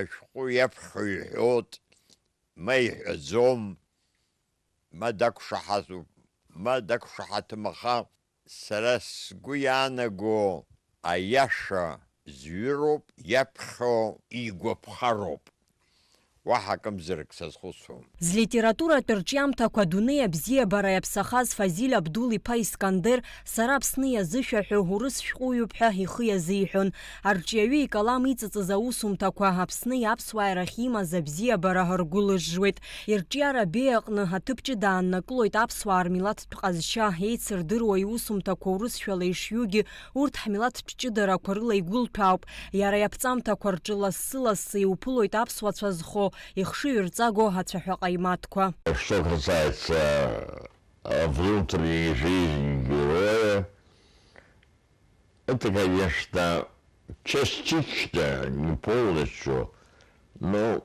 ашәҟәы иаԥхьо иҳәоит, ма иҳәаӡом, ма дақәшаҳаҭуп, ма дақәшаҳаҭым, аха сара сгәы иаанаго аиаша зҩыроуп, иаԥхьо игәаԥхароуп. Уаҳа акымзарак сазхәыцуам. Злитературатә рҿиамҭақәа адунеи абзиабара иаԥсахаз Фазил Абдул-иԥа Искандер сара Аԥсны иазышәаҳәо урыс шәҟәыҩҩуп ҳәа ихы иазиҳәон. Арҿиаҩы икалам иҵыҵыз аусумҭақәа Аԥсни аԥсуааи рахь имаз абзиабара ргәылыжжуеит. Ирҿиара беи аҟны аҭыԥ ҷыда ааннакылоит аԥсуаа рмилаҭтә ҟазшьа еицырдыруа иусумҭақәа урысшәала ишҩугьы урҭ ҳмилаҭтә ҷыдарақәа рыла игәылҭәаауп. Иара иаԥҵамҭақәа рҿы лассы-лассы иуԥылоит аԥсуацәа зхо ихшыҩ рҵаго ацәаҳәа ҟаимаҭқәа. Что касается внутренней жизни героя, это, конечно, частично, не полностью, но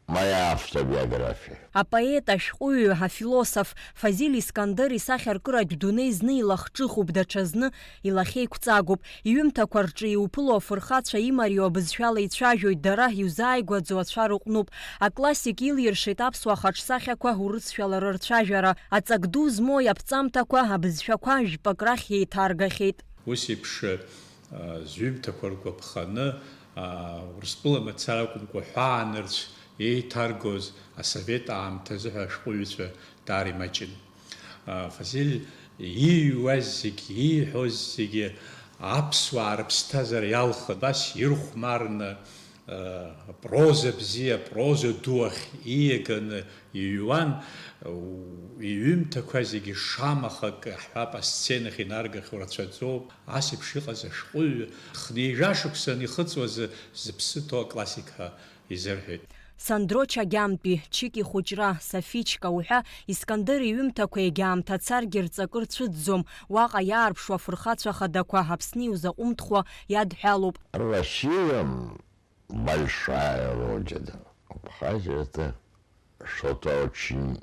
моя автобиография. Апоет, ашәҟәыҩҩы, афилософ Фазил Искандер исахьаркыратә дунеи зны илахҿыхуп, даҽазны илахьеиқәҵагоуп. Иҩымҭақәа рҿы иуԥыло афырхацәа имариоу абызшәала ицәажәоит, дара иузааигәаӡоу ацәа рыҟәнуп. Аклассик илиршеит аԥсуа хаҿсахьақәа урысшәала рырцәажәара. Аҵак ду змоу иаԥҵамҭақәа, абызшәақәа жәпак рахь еиҭаргахьеит. Ус еиԥш зҩымҭақәа ргәаԥханы Урыстәыла мацара акәымкәа ҳәаанырцә еиҭаргоз асовет аамҭазы ҳәа ашәҟәыҩҩцәа даара имаҷын. Фазил ииҩуаз зегьы, ииҳәоз зегьы аԥсуаа рыԥсҭазаара иалхын, бас ирхәмарны проза бзиа, проза ду ахь ииаганы иҩуан. Иҩымҭақәа зегьы шамахак ҳҳәап, асценахь инаргахьоу рацәаӡоуп. Ас еиԥш иҟаз ашәҟәыҩҩы хнеижәашықәсан ихыҵуаз зыԥсы ҭоу аклассик ҳәа изырҳәеит. Сандро Чагьамтәи, Чики хәыҷра, Сафичка уҳәа Искандер иҩымҭақәа егьаамҭа царгьы рҵакы рцәыӡӡом. Уаҟа иаарԥшуа афырхацәа хадақәа Аԥсни иузаҟәымҭхуа иадҳәалоуп. Россия большая родина. Абхазия это что-то очень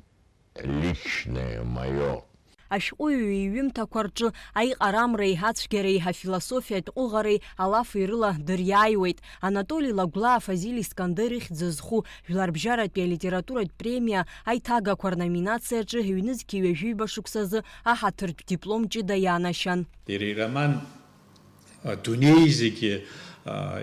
личное, мое. Ашәҟәыҩҩы иҩымҭақәа рҿы аиҟарамра, еиҳацәгьареи, афилософиатә ҟәыӷареи алафи рыла дыриааиуеит. Анатоли Лагәлаа Фазил Искандер ихьӡ зху жәларбжьаратәи алитературатә премиа аиҭагақәа рноминациаҿы ҩнызқьи ҩажәиба шықәсазы аҳаҭыртә диплом ҷыда иаанашьан. Иара ироман адунеи зегьы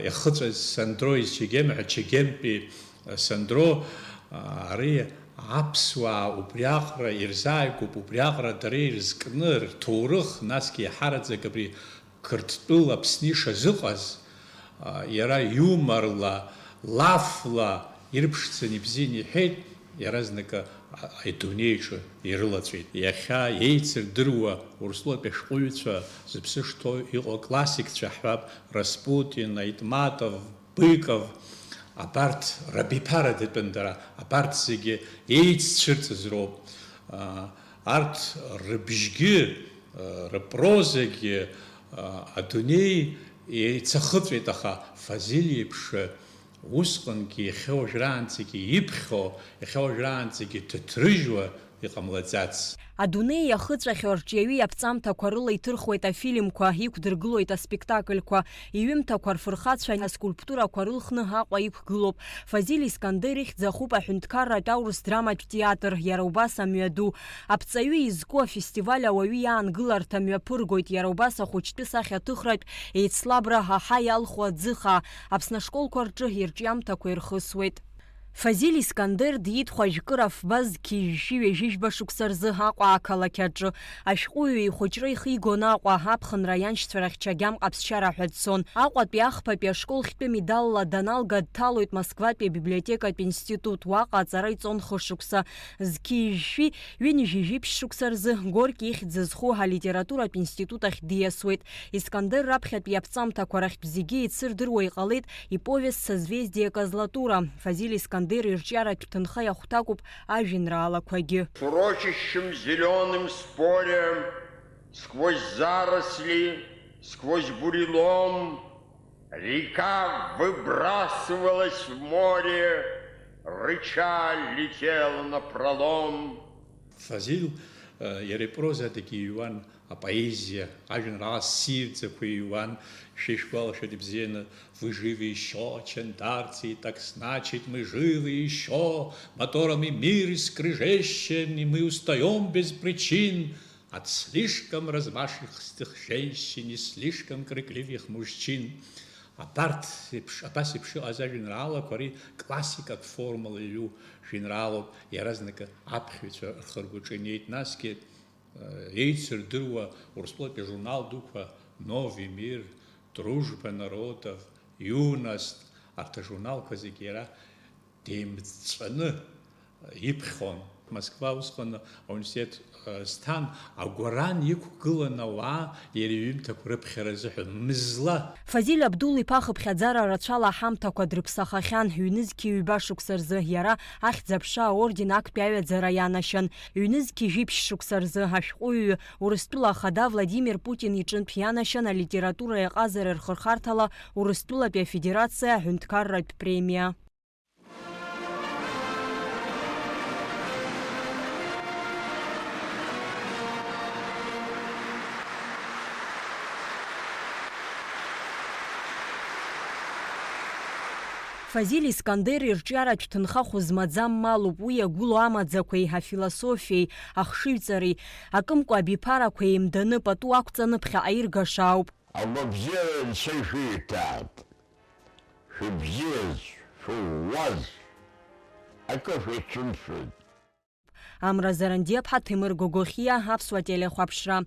иахыҵәаз Сандро Чагьамтәи Сандро ари аԥсуаа убриаҟара ирзааигәоуп, убриаҟара дара ирызкны рҭоурых, насгьы иаҳараӡак абри қырҭтәыла Аԥсны ишазыҟаз иара иуморла, лафла ирԥшӡаны ибзианы иҳәеит, иаразнак адунеиҿы ирылаҵәеит. Иахьа еицырдыруа урыстәылатәи ашәҟәыҩҩцәа зыԥсы шҭоу иҟоу аклассикцәа ҳҳәап, Распутин, Аитматов, Быков, абарҭ рабиԥара датәын дара, абарҭ зегьы еиццәырҵыз роуп. Арҭ рыбжьгьы, рпрозагьы адунеи еицахыҵәеит, аха Фазил иеиԥш усҟангьы иахьа уажәраанӡагьы иԥхьо, иахьа уажәраанӡагьы ҭыҭрыжьуа иҟамлаӡац. Адунеи иахыҵәахьоу арҿиаҩы иаԥҵамҭақәа рыла иҭырхуеит афильмқәа, иқәдыргылоит аспектакльқәа, иҩымҭақәа рфырхацәа, аскульптурақәа рылхны Аҟәа иқәгылоуп. Фазил Искандер ихьӡ ахуп аҳәынҭқарратә аурыс драматә театр, иара убас амҩаду. Аԥҵаҩы изку афестиваль ауаҩы иаангыларҭа мҩаԥыргоит, иара убас ахәыҷтәы сахьаҭыхратә еицлабра ҳаҳа иалху аӡыха. Аԥсны ашколқәа рҿы ирҿиамҭақәа ирхысуеит. Фазил Искандер диитхәажәкыр афба зқьижьшьы ҩажәижәба шықәса рзы Аҟәа ақалақь аҿы. Ашәҟәыҩҩы ихәыҷра ихигон Аҟәа, аԥхынра ианшьцәа рахь Чагьам ҟаԥсчара ҳәа дцон. Аҟәатәи ахԥатәи ашкол хьтәы медалла даналга дҭалоит Москватәи абиблиотекатә институт. Уаҟа аҵара иҵон хышықәса. Зқьижьшьи ҩынҩажәижәиԥшь шықәса рзы Горки ихьӡ зху алитературатә институт ахь диасуеит. Искандер раԥхьатәи иаԥҵамҭақәа рахьтә зегьы еицырдыруа иҟалеит иповест Созвездие Козлатура. Фазил Искандер ирҿиаратә ҭынха иахәҭакуп ажәеинраалақәагьы. В урочищем зеленым споре, сквозь заросли, сквозь бурелом, река выбрасывалась в море, рыча летела напролом. Фазил иара ипрозадаги иҩуан апоезиа, ажәеинраала ссирӡақәа иҩуан, шишгәалашәоит ибзианы, вы живы еще, чендарцы, так значит мы живы еще, моторами мир скрыжещен, и мы устаем без причин от слишком размашистых женщин и слишком крикливых мужчин. Абас иԥшыҟаз ажәеинраалақәа ари классикатә формала иҩу жәеинраалоуп, иаразнакы аԥхьаҩцәа рхыргәаҿы инеит, насгьы еицырдыруа урыстәылатәи ажурнал дуқәа Нови мир, Дружба народов, Юность, арҭ ажурналқәа зегьы иара деимҵәҵәаны иԥхьон. Москва усҟан ауниверситет сҭан, агәаран иқәгылан ауаа иара иҩымҭақәа рыԥхьара азыҳәан мызла. Фазиль Абдул-иԥа хыԥхьаӡара рацәала аҳамҭақәа дрыԥсахахьан, ҩнызқьи ҩба шықәса рзы, иара ахьӡ-аԥша аорден актәи аҩаӡара ианашьан. Ҩнызқьи жәиԥшь шықәса рзы ашәҟәыҩҩы Урыстәыла ахада Владимир Путин иҿынтә ианашьан алитературеи аҟазареи рхырхарҭала Урыстәылатәи афедерациа аҳәынҭқарратә премиа. Фазиль Искандер ирҿиаратә ҭынхахә змаӡам малуп, уи иагәылоу амаӡақәеи, афилософиеи, ахшыҩҵареи, акымкәа абиԥарақәа еимданы пату ақәҵаны ԥхьаҟа иргаша ауп. Агәабзиара Анцәа ишәиҭаап, шәыбзиаз, шәууаз, акы шәацәымшәоит. Амра Зарандиаԥҳа, Ҭемыр Гогохиа, Аԥсуа телехәаԥшра.